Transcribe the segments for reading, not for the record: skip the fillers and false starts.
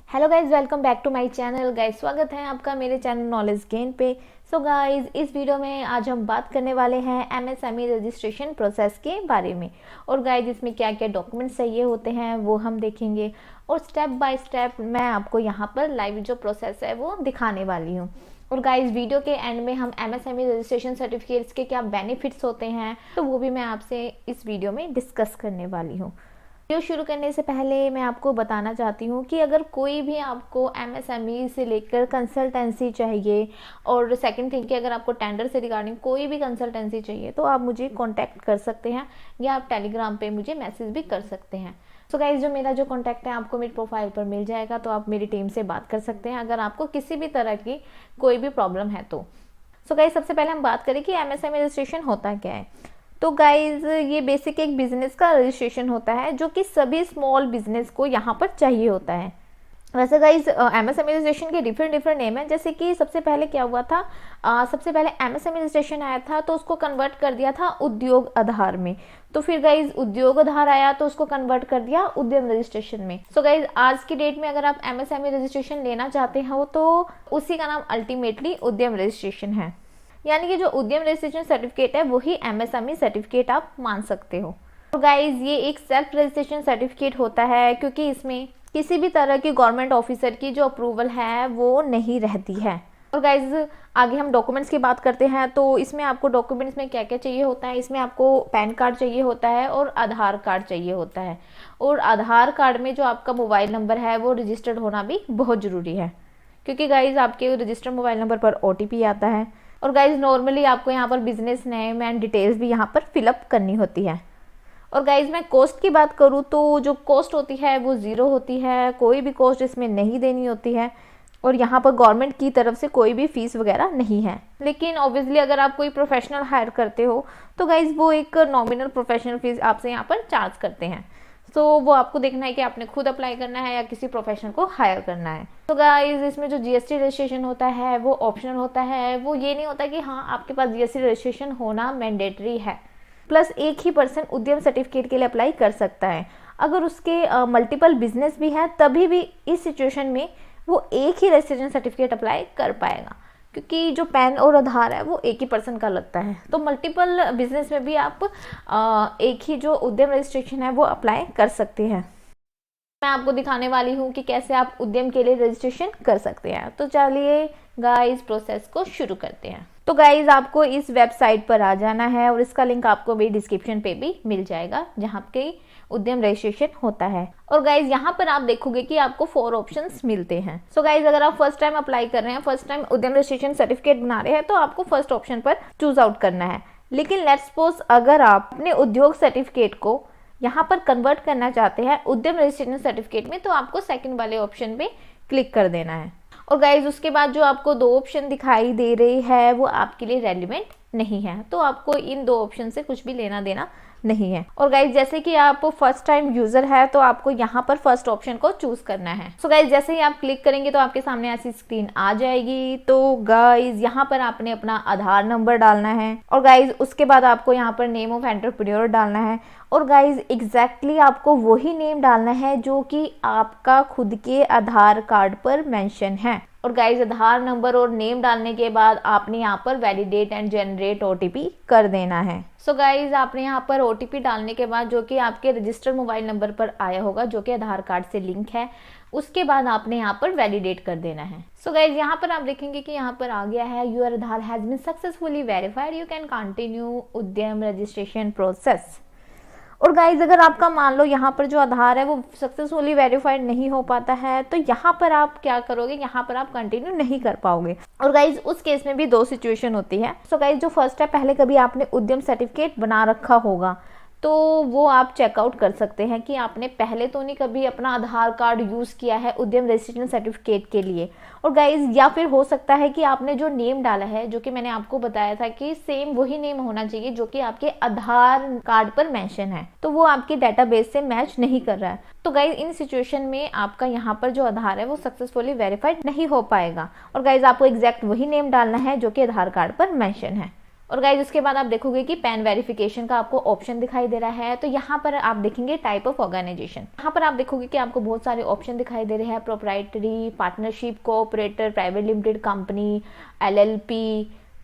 Hello guys, welcome back to my channel. Guys स्वागत है आपका मेरे चैनल नॉलेज गेन पे। सो गाइज इस वीडियो में आज हम बात करने वाले हैं एमएसएमई रजिस्ट्रेशन प्रोसेस के बारे में। और गाइज इसमें क्या क्या डॉक्यूमेंट्स चाहिए होते हैं वो हम देखेंगे और स्टेप बाय स्टेप मैं आपको यहाँ पर लाइव जो प्रोसेस है वो दिखाने वाली हूँ। और गाइज वीडियो के एंड में हम एमएसएमई रजिस्ट्रेशन सर्टिफिकेट्स के क्या बेनिफिट्स होते हैं तो वो भी मैं आपसे इस वीडियो में डिस्कस करने वाली हूँ। वीडियो शुरू करने से पहले मैं आपको बताना चाहती हूँ कि अगर कोई भी आपको एमएसएमई से लेकर कंसल्टेंसी चाहिए और सेकंड थिंग कि अगर आपको टेंडर से रिगार्डिंग कोई भी कंसल्टेंसी चाहिए तो आप मुझे कांटेक्ट कर सकते हैं या आप टेलीग्राम पे मुझे मैसेज भी कर सकते हैं। सो गाइज जो मेरा जो कांटेक्ट है आपको मेरी प्रोफाइल पर मिल जाएगा, तो आप मेरी टीम से बात कर सकते हैं अगर आपको किसी भी तरह की कोई भी प्रॉब्लम है तो। सो गाइज सबसे पहले हम बात करें कि एमएसएमई रजिस्ट्रेशन होता क्या है। तो गाइज ये बेसिक एक बिजनेस का रजिस्ट्रेशन होता है जो कि सभी स्मॉल बिजनेस को यहाँ पर चाहिए होता है। वैसे गाइज एमएसएमई रजिस्ट्रेशन के डिफरेंट नेम है। जैसे कि सबसे पहले क्या हुआ था, सबसे पहले एमएसएमई रजिस्ट्रेशन आया था तो उसको कन्वर्ट कर दिया था उद्योग आधार में। तो फिर गाइज उद्योग आधार आया तो उसको कन्वर्ट कर दिया उद्यम रजिस्ट्रेशन में। सो गाइज आज की डेट में अगर आप एमएसएमई रजिस्ट्रेशन लेना चाहते हो तो उसी का नाम अल्टीमेटली उद्यम रजिस्ट्रेशन है। यानी कि जो उद्यम रजिस्ट्रेशन सर्टिफिकेट है वही एमएसएमई सर्टिफिकेट आप मान सकते हो। तो गाइज ये एक सेल्फ रजिस्ट्रेशन सर्टिफिकेट होता है क्योंकि इसमें किसी भी तरह की गवर्नमेंट ऑफिसर की जो अप्रूवल है वो नहीं रहती है। और गाइज आगे हम डॉक्यूमेंट्स की बात करते हैं तो इसमें आपको डॉक्यूमेंट्स में क्या क्या चाहिए होता है। इसमें आपको पैन कार्ड चाहिए होता है और आधार कार्ड चाहिए होता है। और आधार कार्ड में जो आपका मोबाइल नंबर है वो रजिस्टर्ड होना भी बहुत ज़रूरी है क्योंकि गाइज आपके रजिस्टर्ड मोबाइल नंबर पर OTP आता है। और गाइज नॉर्मली आपको यहाँ पर बिजनेस नेम एंड डिटेल्स भी यहाँ पर फिलअप करनी होती है। और गाइज मैं कॉस्ट की बात करूँ तो जो कॉस्ट होती है वो ज़ीरो होती है, कोई भी कॉस्ट इसमें नहीं देनी होती है। और यहाँ पर गवर्नमेंट की तरफ से कोई भी फीस वगैरह नहीं है। लेकिन ऑब्वियसली अगर आप कोई प्रोफेशनल हायर करते हो तो गाइज वो एक नॉमिनल प्रोफेशनल फीस आपसे यहाँ पर चार्ज करते हैं। तो वो आपको देखना है कि आपने खुद अप्लाई करना है या किसी प्रोफेशनल को हायर करना है। तो गाइज इसमें जो जीएसटी रजिस्ट्रेशन होता है वो ऑप्शनल होता है। वो ये नहीं होता कि हाँ आपके पास जीएसटी रजिस्ट्रेशन होना मैंडेटरी है। प्लस एक ही पर्सन उद्यम सर्टिफिकेट के लिए अप्लाई कर सकता है। अगर उसके मल्टीपल बिजनेस भी है तभी भी इस सिचुएशन में वो एक ही रजिस्ट्रेशन सर्टिफिकेट अप्लाई कर पाएगा क्योंकि जो पैन और आधार है वो एक ही पर्सन का लगता है। तो मल्टीपल बिजनेस में भी आप एक ही जो उद्यम रजिस्ट्रेशन है वो अप्लाई कर सकते हैं। मैं आपको दिखाने वाली हूँ कि कैसे आप उद्यम के लिए रजिस्ट्रेशन कर सकते हैं। तो चलिए गाइस प्रोसेस को शुरू करते हैं। तो गाइस आपको इस वेबसाइट पर आ जाना है और इसका लिंक आपको भी डिस्क्रिप्शन पे भी मिल जाएगा जहाँ पे उद्यम रजिस्ट्रेशन होता है। और गाइज यहाँ पर आप देखोगे कि आपको 4 ऑप्शंस मिलते हैं। सो गाइज अगर आप फर्स्ट टाइम अप्लाई कर रहे हैं, फर्स्ट टाइम उद्यम रजिस्ट्रेशन सर्टिफिकेट बना रहे हैं तो आपको फर्स्ट ऑप्शन पर चूज आउट करना है। लेकिन लेट्स सपोज अगर आप अपने उद्योग सर्टिफिकेट को यहाँ पर कन्वर्ट करना चाहते हैं उद्यम रजिस्ट्रेशन सर्टिफिकेट में तो आपको सेकंड वाले ऑप्शन पे क्लिक कर देना है। और गाइज उसके बाद जो आपको 2 ऑप्शन दिखाई दे रही है वो आपके लिए रेलिवेंट नहीं है, तो आपको इन 2 ऑप्शन से कुछ भी लेना देना नहीं है। और गाइज जैसे कि आप फर्स्ट टाइम यूजर है तो आपको यहाँ पर फर्स्ट ऑप्शन को चूज करना है। सो गाइज जैसे ही आप क्लिक करेंगे तो आपके सामने ऐसी स्क्रीन आ जाएगी। तो गाइज यहाँ पर आपने अपना आधार नंबर डालना है और गाइज उसके बाद आपको यहाँ पर नेम ऑफ एंटरप्रेन्योर डालना है। और गाइज एग्जैक्टली आपको वही नेम डालना है जो कि आपका खुद के आधार कार्ड पर मेंशन है। और गाइज आधार नंबर और नेम डालने के बाद आपने यहाँ पर वैलिडेट एंड जनरेट OTP कर देना है। सो गाइज आपने यहाँ पर OTP डालने के बाद जो कि आपके रजिस्टर्ड मोबाइल नंबर पर आया होगा जो कि आधार कार्ड से लिंक है, उसके बाद आपने यहाँ पर वैलिडेट कर देना है। सो गाइज यहाँ पर आप देखेंगे कि यहाँ पर आ गया है your Aadhaar has been successfully verified, you can continue Udyam registration process. और गाइज अगर आपका मान लो यहाँ पर जो आधार है वो सक्सेसफुली वेरीफाइड नहीं हो पाता है तो यहाँ पर आप क्या करोगे, यहाँ पर आप कंटिन्यू नहीं कर पाओगे। और गाइज उस केस में भी 2 सिचुएशन होती है। सो गाइज जो फर्स्ट है, पहले कभी आपने उद्यम सर्टिफिकेट बना रखा होगा तो वो आप चेकआउट कर सकते हैं कि आपने पहले तो नहीं कभी अपना आधार कार्ड यूज़ किया है उद्यम रजिस्ट्रेशन सर्टिफिकेट के लिए। और गाइज या फिर हो सकता है कि आपने जो नेम डाला है जो कि मैंने आपको बताया था कि सेम वही नेम होना चाहिए जो कि आपके आधार कार्ड पर मेंशन है, तो वो आपके डेटाबेस से मैच नहीं कर रहा है। तो गाइज इन सिचुएशन में आपका यहाँ पर जो आधार है वो सक्सेसफुली वेरीफाइड नहीं हो पाएगा। और गाइज आपको एग्जैक्ट वही नेम डालना है जो कि आधार कार्ड पर मेंशन है। और गाइज उसके बाद आप देखोगे कि पैन वेरिफिकेशन का आपको ऑप्शन दिखाई दे रहा है। तो यहाँ पर आप देखेंगे टाइप ऑफ ऑर्गेनाइजेशन, यहाँ पर आप देखोगे कि आपको बहुत सारे ऑप्शन दिखाई दे रहे हैं, proprietary, partnership, cooperator, private limited company, LLP,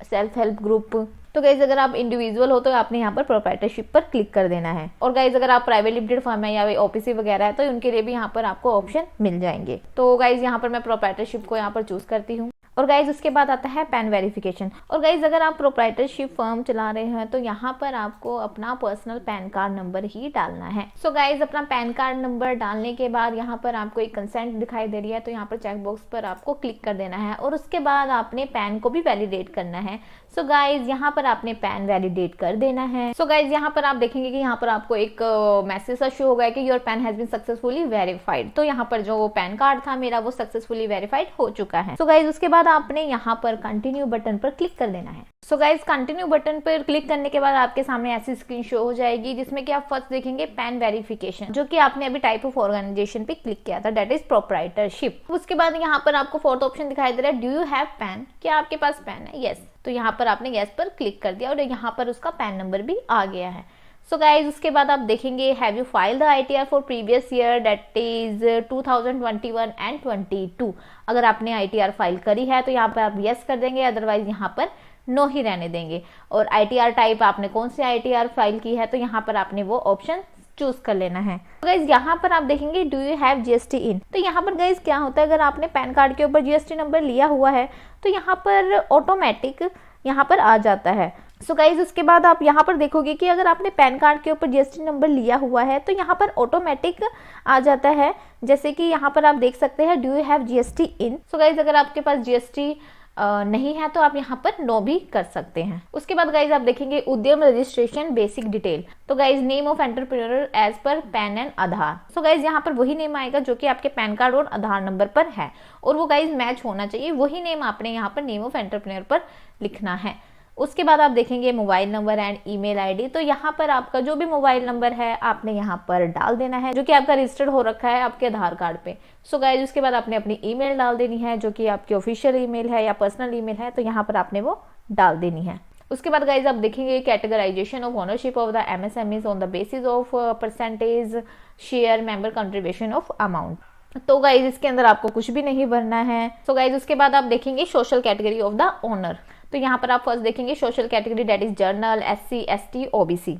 self help group. तो गाइज अगर आप इंडिविजुअल हो तो आपने यहाँ पर प्रोप्राइटरशिप पर क्लिक कर देना है। और गाइज अगर आप प्राइवेट लिमिटेड फर्म है या OPC वगैरह है तो उनके लिए भी यहाँ पर आपको ऑप्शन मिल जाएंगे। तो गाइज यहाँ पर मैं प्रोप्राइटरशिप को यहाँ पर चूज करती हूँ। और गाइज उसके बाद आता है पैन वेरिफिकेशन। और गाइज अगर आप प्रोप्राइटरशिप फर्म चला रहे हैं तो यहाँ पर आपको अपना पर्सनल पैन कार्ड नंबर ही डालना है। सो गाइज अपना पैन कार्ड नंबर डालने के बाद यहाँ पर आपको एक कंसेंट दिखाई दे रही है, तो यहाँ पर चेक बॉक्स पर आपको क्लिक कर देना है और उसके बाद आपने पैन को भी वैलिडेट करना है। सो गाइज यहाँ पर आपने पैन वैलिडेट कर देना है। सो गाइज यहाँ पर आप देखेंगे कि यहाँ पर आपको एक मैसेज सा शो होगा कि your PAN has been successfully verified. तो यहाँ पर जो पैन कार्ड था मेरा वो सक्सेसफुली वेरीफाइड हो चुका है। सो गाइज उसके बाद आपने यहाँ पर कंटिन्यू बटन पर क्लिक कर देना है। सो गाइज कंटिन्यू बटन पर क्लिक करने के बाद आपके सामने ऐसी स्क्रीन शो हो जाएगी जिसमें कि आप फर्स्ट देखेंगे पैन वेरिफिकेशन, जो कि आपने अभी टाइप ऑफ ऑर्गेनाइजेशन पे क्लिक किया था, दैट इज प्रोप्राइटरशिप। उसके बाद यहाँ पर आपको फोर्थ ऑप्शन दिखाई दे रहा है, डू यू हैव पैन, क्या आपके पास पैन है? यस। तो यहाँ पर आपने यस पर क्लिक कर दिया और यहाँ पर उसका पैन नंबर भी आ गया है। सो गाइज उसके बाद आप देखेंगे have you file the ITR for previous year that is 2021 and 22। अगर आपने ITR फाइल करी है तो यहाँ पर आप यस कर देंगे, अदरवाइज यहाँ पर नो ही रहने देंगे। और ITR टाइप आपने कौन सी ITR फाइल की है तो यहाँ पर आपने वो ऑप्शन चूज कर लेना है। तो गाइज यहाँ पर आप देखेंगे डू यू हैव GST इन। तो यहाँ पर गाइज क्या होता है, अगर आपने पैन कार्ड के ऊपर GST नंबर लिया हुआ है तो यहाँ पर ऑटोमेटिक यहाँ पर आ जाता है। सो गाइज उसके बाद आप यहाँ पर देखोगे कि अगर आपने पैन कार्ड के ऊपर GST नंबर लिया हुआ है तो यहाँ पर ऑटोमेटिक आ जाता है, जैसे कि यहाँ पर आप देख सकते हैं do you have GST in. So guys अगर आपके पास GST नहीं है तो आप यहाँ पर नो भी कर सकते हैं। उसके बाद गाइज आप देखेंगे उद्यम रजिस्ट्रेशन बेसिक डिटेल। तो guys name of entrepreneur as per PAN and Aadhaar. So guys यहाँ पर वही नेम आएगा जो कि आपके पैन कार्ड और आधार नंबर पर है और वो गाइज मैच होना चाहिए, वही नेम आपने यहाँ पर नेम ऑफ एंटरप्रेन्योर पर लिखना है। उसके बाद आप देखेंगे mobile number and email ID. तो यहाँ पर आपका जो भी मोबाइल नंबर है आपने यहाँ पर डाल देना है जो कि आपका रजिस्टर्ड हो रखा है आपके आधार कार्ड पे। सो गाइज उसके बाद आपने अपनी ईमेल डाल देनी है जो कि आपकी ऑफिशियल ईमेल है या पर्सनल ईमेल है, तो यहाँ पर आपने वो डाल देनी है। उसके बाद गाइज आप देखेंगे categorisation of ownership of the MSMEs on the basis of percentage share member contribution of amount. तो गाइज इसके अंदर आपको कुछ भी नहीं भरना है। सो गाइज उसके बाद आप देखेंगे social category of the owner. तो यहाँ पर आप फर्स्ट देखेंगे social category that is journal, SC, ST, OBC।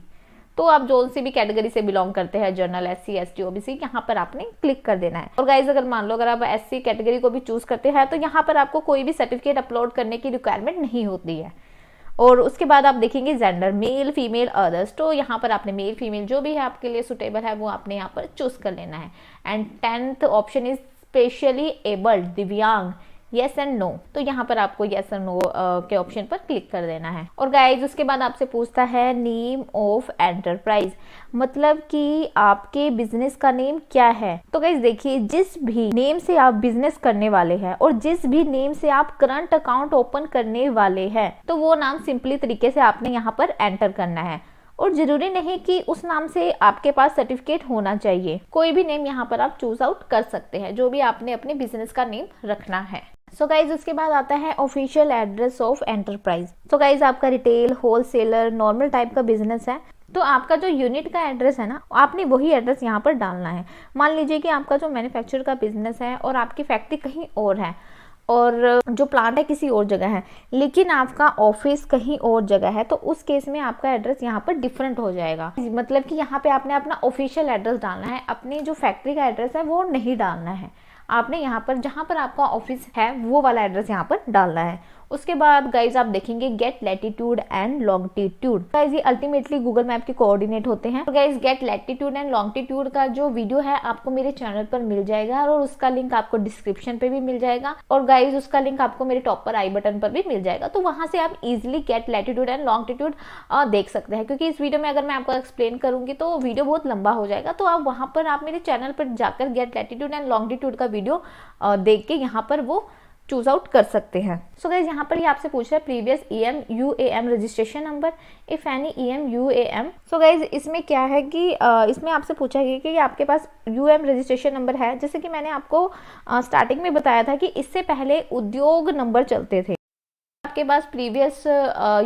तो आप जो सी भी कैटेगरी से बिलोंग करते हैं, जर्नल, SC, ST, OBC, यहाँ पर आपने क्लिक कर देना है। और गाइज अगर मान लो अगर आप SC कैटेगरी को भी चूज करते हैं तो यहाँ पर आपको कोई भी सर्टिफिकेट अपलोड करने की रिक्वायरमेंट नहीं होती है। और उसके बाद आप देखेंगे जेंडर, मेल, फीमेल, अदर्स। तो यहाँ पर आपने मेल फीमेल जो भी है आपके लिए सुटेबल है वो आपने यहाँ पर चूज कर लेना है। And 10th option is specially abled, दिव्यांग, येस एंड नो। तो यहाँ पर आपको येस एंड नो के ऑप्शन पर क्लिक कर देना है। और गाइज उसके बाद आपसे पूछता है नेम ऑफ एंटरप्राइज, मतलब कि आपके बिजनेस का नेम क्या है। तो गाइज देखिए जिस भी नेम से आप बिजनेस करने वाले हैं और जिस भी नेम से आप करंट अकाउंट ओपन करने वाले हैं तो वो नाम सिंपली तरीके से आपने यहाँ पर एंटर करना है। और जरूरी नहीं कि उस नाम से आपके पास सर्टिफिकेट होना चाहिए, कोई भी नेम यहाँ पर आप चूज आउट कर सकते हैं जो भी आपने अपने बिजनेस का नेम रखना है। सो गाइज उसके बाद आता है ऑफिशियल एड्रेस ऑफ एंटरप्राइज। तो गाइज आपका रिटेल, होलसेलर, नॉर्मल टाइप का बिजनेस है तो आपका जो यूनिट का एड्रेस है ना आपने वही एड्रेस यहाँ पर डालना है। मान लीजिए कि आपका जो मैन्युफैक्चर का बिजनेस है और आपकी फैक्ट्री कहीं और है और जो प्लांट है किसी और जगह है, लेकिन आपका ऑफिस कहीं और जगह है, तो उस केस में आपका एड्रेस यहाँ पर डिफरेंट हो जाएगा। मतलब कि यहाँ पे आपने अपना ऑफिशियल एड्रेस डालना है, अपनी जो फैक्ट्री का एड्रेस है वो नहीं डालना है। आपने यहाँ पर जहाँ पर आपका ऑफिस है वो वाला एड्रेस यहाँ पर डालना है। उसके बाद गाइज आप देखेंगे get latitude and longitude. Guys ये अल्टीमेटली गूगल मैप के कोऑर्डिनेट होते हैं। तो guys get latitude and longitude का जो वीडियो है आपको मेरे चैनल पर मिल जाएगा और उसका लिंक आपको डिस्क्रिप्शन पे भी मिल जाएगा और गाइज उसका लिंक आपको मेरे टॉप पर आई बटन पर भी मिल जाएगा। तो वहां से आप easily get latitude and longitude देख सकते हैं, क्योंकि इस वीडियो में अगर मैं आपको एक्सप्लेन करूंगी तो वीडियो बहुत लंबा हो जाएगा। तो आप वहां पर आप मेरे चैनल पर जाकर गेट लैटिट्यूड एंड लॉन्गिट्यूड का वीडियो देख के यहाँ पर वो चूज आउट कर सकते हैं। सो गाइज यहाँ पर ये आपसे पूछ रहा है previous EM/UAM registration number if any EM/UAM। So guys इसमें क्या है कि इसमें आपसे पूछा गया कि आपके पास UAM रजिस्ट्रेशन नंबर है। जैसे कि मैंने आपको स्टार्टिंग में बताया था कि इससे पहले उद्योग नंबर चलते थे। आपके पास प्रीवियस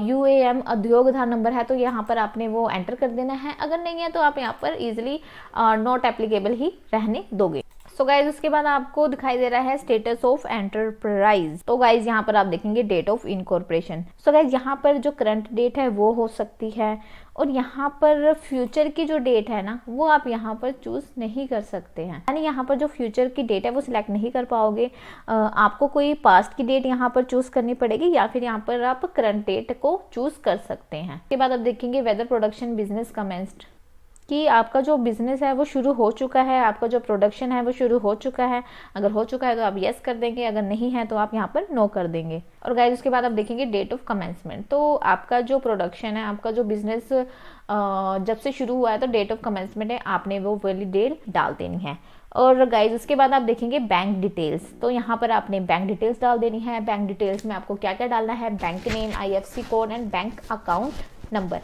UAM उद्योग आधार नंबर है तो यहाँ पर आपने वो एंटर कर देना है, अगर नहीं है तो आप यहाँ पर इजिली नॉट एप्लीकेबल ही रहने दोगे। सो गाइज उसके बाद आपको दिखाई दे रहा है स्टेटस ऑफ एंटरप्राइज। तो गाइज यहाँ पर आप देखेंगे date of incorporation. So guys यहाँ पर जो करंट डेट है वो हो सकती है, और यहाँ पर फ्यूचर की जो डेट है ना वो आप यहाँ पर चूज नहीं कर सकते हैं, यानी यहाँ पर जो फ्यूचर की डेट है वो सिलेक्ट नहीं कर पाओगे। आपको कोई पास्ट की डेट यहाँ पर चूज करनी पड़ेगी, या फिर यहाँ पर आप करंट डेट को चूज कर सकते हैं। उसके बाद आप देखेंगे वेदर प्रोडक्शन बिजनेस कमेंस्ड, कि आपका जो बिजनेस है वो शुरू हो चुका है, आपका जो प्रोडक्शन है वो शुरू हो चुका है। अगर हो चुका है तो आप यस कर देंगे, अगर नहीं है तो आप यहाँ पर नो कर देंगे। और गाइस उसके बाद आप देखेंगे डेट ऑफ कमेंसमेंट। तो आपका जो प्रोडक्शन है, आपका जो बिजनेस जब से शुरू हुआ है तो डेट ऑफ कमेंसमेंट है, आपने वो वाली डेट डाल देनी है। और गाइज उसके बाद आप देखेंगे बैंक डिटेल्स। तो यहाँ पर आपने बैंक डिटेल्स डाल देनी है। बैंक डिटेल्स में आपको क्या क्या डालना है, bank name, IFSC code and bank account number.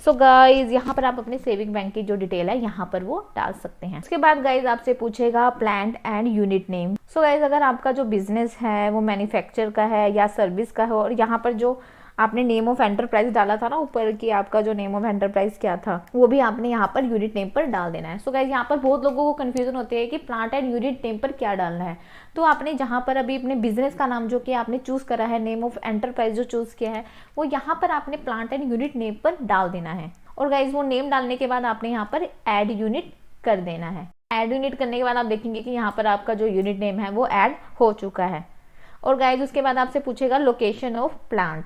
So guys यहाँ पर आप अपने सेविंग बैंक की जो डिटेल है यहाँ पर वो डाल सकते हैं। उसके बाद गाइज आपसे पूछेगा plant and unit name. So guys अगर आपका जो बिजनेस है वो मैन्युफैक्चर का है या सर्विस का है, और यहाँ पर जो आपने नेम ऑफ एंटरप्राइज डाला था ना ऊपर कि आपका जो नेम ऑफ एंटरप्राइज क्या था, वो भी आपने यहाँ पर यूनिट नेम पर डाल देना है। सो गाइज यहाँ पर बहुत लोगों को कंफ्यूजन होती है कि प्लांट एंड यूनिट नेम पर क्या डालना है। तो आपने जहाँ पर अभी अपने बिजनेस का नाम जो कि आपने चूज करा है, नेम ऑफ एंटरप्राइज जो चूज किया है, वो यहाँ पर आपने प्लांट एंड यूनिट नेम पर डाल देना है। और गाइज वो नेम डालने के बाद आपने यहाँ पर ऐड यूनिट कर देना है। ऐड यूनिट करने के बाद आप देखेंगे कि यहाँ पर आपका जो यूनिट नेम है वो ऐड हो चुका है। और गाइज उसके बाद आपसे पूछेगा लोकेशन ऑफ प्लांट।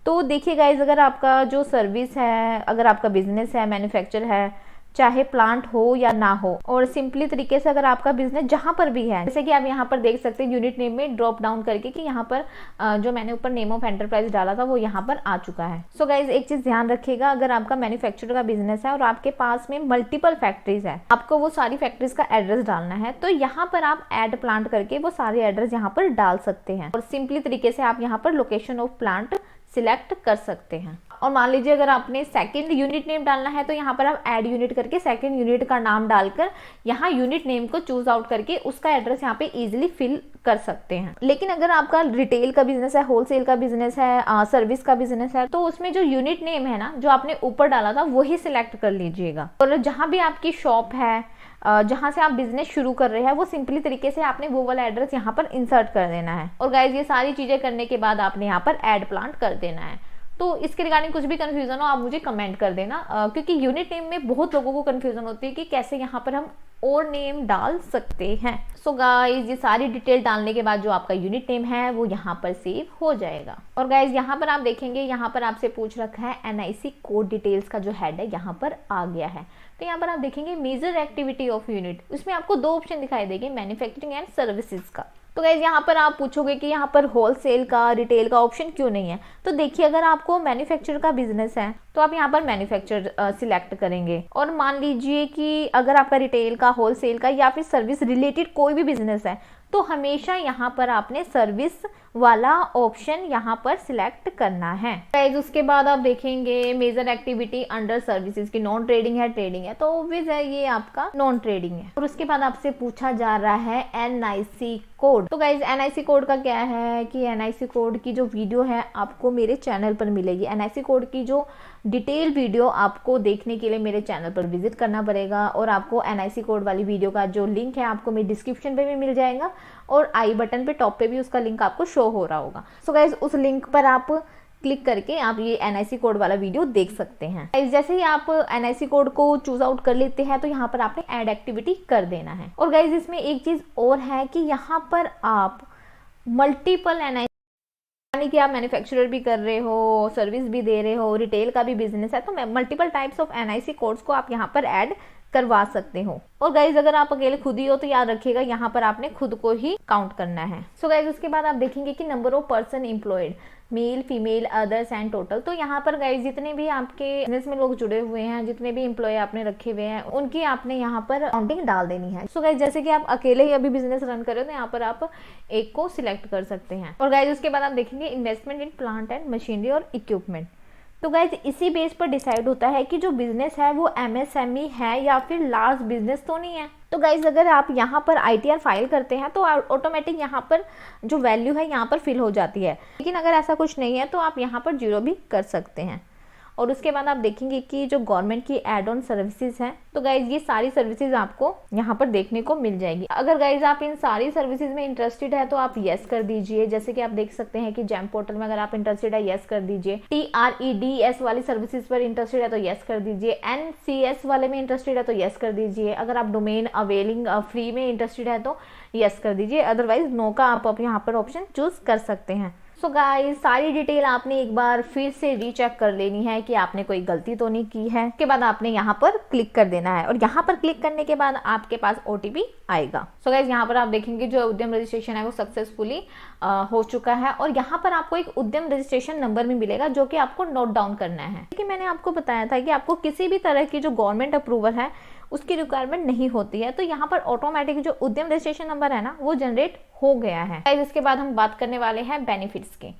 तो देखिए गाइज अगर आपका जो सर्विस है, अगर आपका बिजनेस है, मैन्युफैक्चर है, चाहे प्लांट हो या ना हो, और सिंपली तरीके से अगर आपका बिजनेस जहां पर भी है, जैसे कि आप यहाँ पर देख सकते हैं यूनिट नेम में ड्रॉप डाउन करके कि यहाँ पर जो मैंने ऊपर नेम ऑफ एंटरप्राइज डाला था वो यहाँ पर आ चुका है। सो गाइज एक चीज ध्यान रखिएगा, अगर आपका मैन्युफैक्चर का बिजनेस है और आपके पास में मल्टीपल फैक्ट्रीज है, आपको वो सारी फैक्ट्रीज का एड्रेस डालना है, तो यहाँ पर आप एड प्लांट करके वो सारे एड्रेस यहाँ पर डाल सकते हैं, और सिंपली तरीके से आप यहाँ पर लोकेशन ऑफ प्लांट सिलेक्ट कर सकते हैं। और मान लीजिए अगर आपने सेकंड यूनिट नेम डालना है तो यहाँ पर आप ऐड यूनिट करके सेकंड यूनिट का नाम डालकर यहाँ यूनिट नेम को चूज आउट करके उसका एड्रेस यहाँ पे इजीली फिल कर सकते हैं। लेकिन अगर आपका रिटेल का बिजनेस है, होलसेल का बिजनेस है, सर्विस का बिजनेस है, तो उसमें जो यूनिट नेम है ना जो आपने ऊपर डाला था वही सिलेक्ट कर लीजिएगा। और जहां भी आपकी शॉप है, जहां से आप बिजनेस शुरू कर रहे हैं, वो सिंपली तरीके से आपने वो वाला एड्रेस यहाँ पर इंसर्ट कर देना है। और गाइज ये सारी चीजें करने के बाद आपने यहाँ पर ऐड प्लांट कर देना है। तो इसके रिगार्डिंग कुछ भी कंफ्यूजन हो आप मुझे कमेंट कर देना, क्योंकि यूनिट नेम में बहुत लोगों को कंफ्यूजन होती है कि कैसे यहाँ पर हम और नेम डाल सकते हैं। सो गाइज ये सारी डिटेल डालने के बाद जो आपका यूनिट नेम है वो यहाँ पर सेव हो जाएगा। और गाइज यहाँ पर आप देखेंगे, यहाँ पर आपसे पूछ रखा है NIC कोड डिटेल्स का जो हेड है यहाँ पर आ गया है। तो यहाँ पर आप देखेंगे मेजर एक्टिविटी ऑफ यूनिट, उसमें आपको दो ऑप्शन दिखाई देंगे, मैन्युफैक्चरिंग एंड सर्विसेज का। तो गाइज यहाँ पर आप पूछोगे कि यहाँ पर होलसेल का, रिटेल का ऑप्शन क्यों नहीं है। तो देखिए अगर आपको मैन्युफैक्चर का बिजनेस है तो आप यहाँ पर मैन्युफैक्चर सिलेक्ट करेंगे, और मान लीजिए कि अगर आपका रिटेल का, होलसेल का या फिर सर्विस रिलेटेड कोई भी बिजनेस है तो हमेशा यहाँ पर आपने सर्विस वाला ऑप्शन यहाँ पर सिलेक्ट करना है। गाइस उसके बाद आप देखेंगे मेजर एक्टिविटी अंडर सर्विसेज की नॉन ट्रेडिंग है, ट्रेडिंग है, तो ऑब्वियस है ये आपका नॉन ट्रेडिंग है। और उसके बाद आपसे पूछा जा रहा है NIC कोड। तो गाइज NIC कोड का क्या है कि NIC कोड की जो वीडियो है आपको मेरे चैनल पर मिलेगी। NIC कोड की जो डिटेल वीडियो आपको देखने के लिए मेरे चैनल पर विजिट करना पड़ेगा, और आपको NIC कोड वाली वीडियो का जो लिंक है आपको मेरे डिस्क्रिप्शन पे भी मिल जाएगा, और आई बटन पे टॉप पे भी उसका लिंक आपको शो हो रहा होगा। सो गाइज उस लिंक पर आप क्लिक करके आप ये NIC कोड वाला वीडियो देख सकते हैं। जैसे ही आप NIC कोड को चूज आउट कर लेते हैं तो यहाँ पर आपने ऐड एक्टिविटी कर देना है। और गाइज इसमें एक चीज और है कि यहाँ पर आप मल्टीपल NIC, यानी कि आप मैन्युफैक्चरर भी कर रहे हो, सर्विस भी दे रहे हो, रिटेल का भी बिजनेस है, तो multiple types of NIC codes को आप यहाँ पर ऐड करवा सकते हो। और गाइज अगर आप अकेले खुद ही हो तो याद रखिएगा यहाँ पर आपने खुद को ही काउंट करना है। सो गाइज उसके बाद आप देखेंगे कि number of person employed, male, female, others and total. तो यहाँ पर गाइज जितने भी आपके बिजनेस में लोग जुड़े हुए हैं, जितने भी एम्प्लॉय आपने रखे हुए हैं, उनकी आपने यहाँ पर काउंटिंग डाल देनी है। सो गाइज जैसे कि आप अकेले ही अभी बिजनेस रन कर रहे हो तो यहाँ पर आप एक को सिलेक्ट कर सकते हैं। और गाइज उसके बाद आप देखेंगे investment in plant and machinery और इक्विपमेंट। तो गाइज इसी बेस पर डिसाइड होता है कि जो बिजनेस है वो MSME है या फिर लार्ज बिजनेस तो नहीं है। तो गाइज अगर आप यहाँ पर ITR फाइल करते हैं तो ऑटोमेटिक यहाँ पर जो वैल्यू है यहाँ पर फिल हो जाती है, लेकिन अगर ऐसा कुछ नहीं है तो आप यहाँ पर 0 भी कर सकते हैं। और उसके बाद आप देखेंगे कि जो गवर्नमेंट की एड ऑन सर्विसेज हैं, तो गाइज ये सारी सर्विसेज आपको यहाँ पर देखने को मिल जाएगी। अगर गाइज आप इन सारी सर्विसेज में इंटरेस्टेड है तो आप यस कर दीजिए। जैसे कि आप देख सकते हैं कि जैम पोर्टल में अगर आप इंटरेस्टेड है यस कर दीजिए, TREDS वाली सर्विसेज पर इंटरेस्टेड है तो यस कर दीजिए, NCS वाले में इंटरेस्टेड है तो यस कर दीजिए, अगर आप डोमेन अवेलिंग फ्री में इंटरेस्टेड है तो यस कर दीजिए, अदरवाइज नो का आप यहाँ पर ऑप्शन चूज कर सकते हैं। सो गाइस सारी डिटेल आपने एक बार फिर से रीचेक कर लेनी है कि आपने कोई गलती तो नहीं की है। उसके बाद आपने यहाँ पर क्लिक कर देना है और यहाँ पर क्लिक करने के बाद आपके पास OTP आएगा। सो गाइस यहाँ पर आप देखेंगे जो उद्यम रजिस्ट्रेशन है वो सक्सेसफुली हो चुका है और यहाँ पर आपको एक उद्यम रजिस्ट्रेशन नंबर भी मिलेगा जो कि आपको नोट डाउन करना है। क्योंकि मैंने आपको बताया था कि आपको किसी भी तरह की जो गवर्नमेंट अप्रूवल है उसकी रिक्वायरमेंट नहीं होती है, तो यहाँ पर ऑटोमेटिक जो उद्यम रजिस्ट्रेशन नंबर है ना वो जनरेट हो गया है। गाइस इसके बाद हम बात करने वाले हैं बेनिफिट्स के।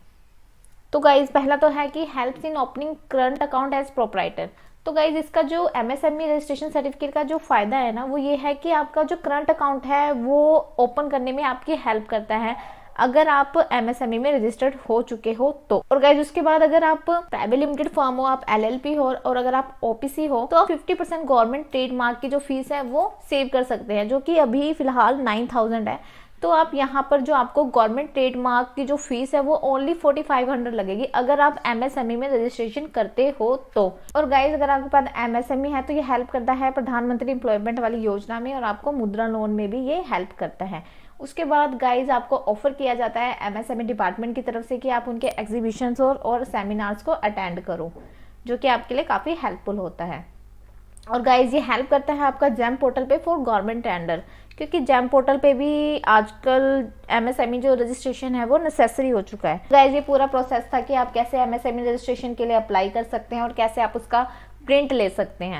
तो गाइस पहला तो है कि helps in opening current account as proprietor. तो गाइज इसका जो MSME रजिस्ट्रेशन सर्टिफिकेट का जो फायदा है ना वो ये है कि आपका जो करंट अकाउंट है वो ओपन करने में आपकी हेल्प करता है अगर आप MSME में रजिस्टर्ड हो चुके हो तो। और गाइज उसके बाद अगर आप प्राइवेट लिमिटेड फर्म हो, आप LLP हो और अगर आप OPC हो तो 50% गवर्नमेंट ट्रेडमार्क की जो फीस है वो सेव कर सकते हैं, जो कि अभी फिलहाल 9000 है। तो आप यहाँ पर जो आपको गवर्नमेंट ट्रेडमार्क की जो फीस है वो ओनली 4500 लगेगी अगर आप MSME में रजिस्ट्रेशन करते हो तो। और गाइज अगर आपके पास MSME है तो ये हेल्प करता है प्रधानमंत्री एम्प्लॉयमेंट वाली योजना में और आपको मुद्रा लोन में भी ये हेल्प करता है। उसके बाद गाइज आपको ऑफर किया जाता है MSME डिपार्टमेंट की तरफ से कि आप उनके एग्जीबिशंस और सेमिनार्स को अटेंड करो, जो कि आपके लिए काफ़ी हेल्पफुल होता है। और गाइज ये हेल्प करता है आपका जैम पोर्टल पे फॉर गवर्नमेंट टेंडर, क्योंकि जैम पोर्टल पे भी आजकल MSME जो रजिस्ट्रेशन है वो नेसेसरी हो चुका है। गाइज ये पूरा प्रोसेस था कि आप कैसे MSME रजिस्ट्रेशन के लिए अप्लाई कर सकते हैं और कैसे आप उसका प्रिंट ले सकते हैं।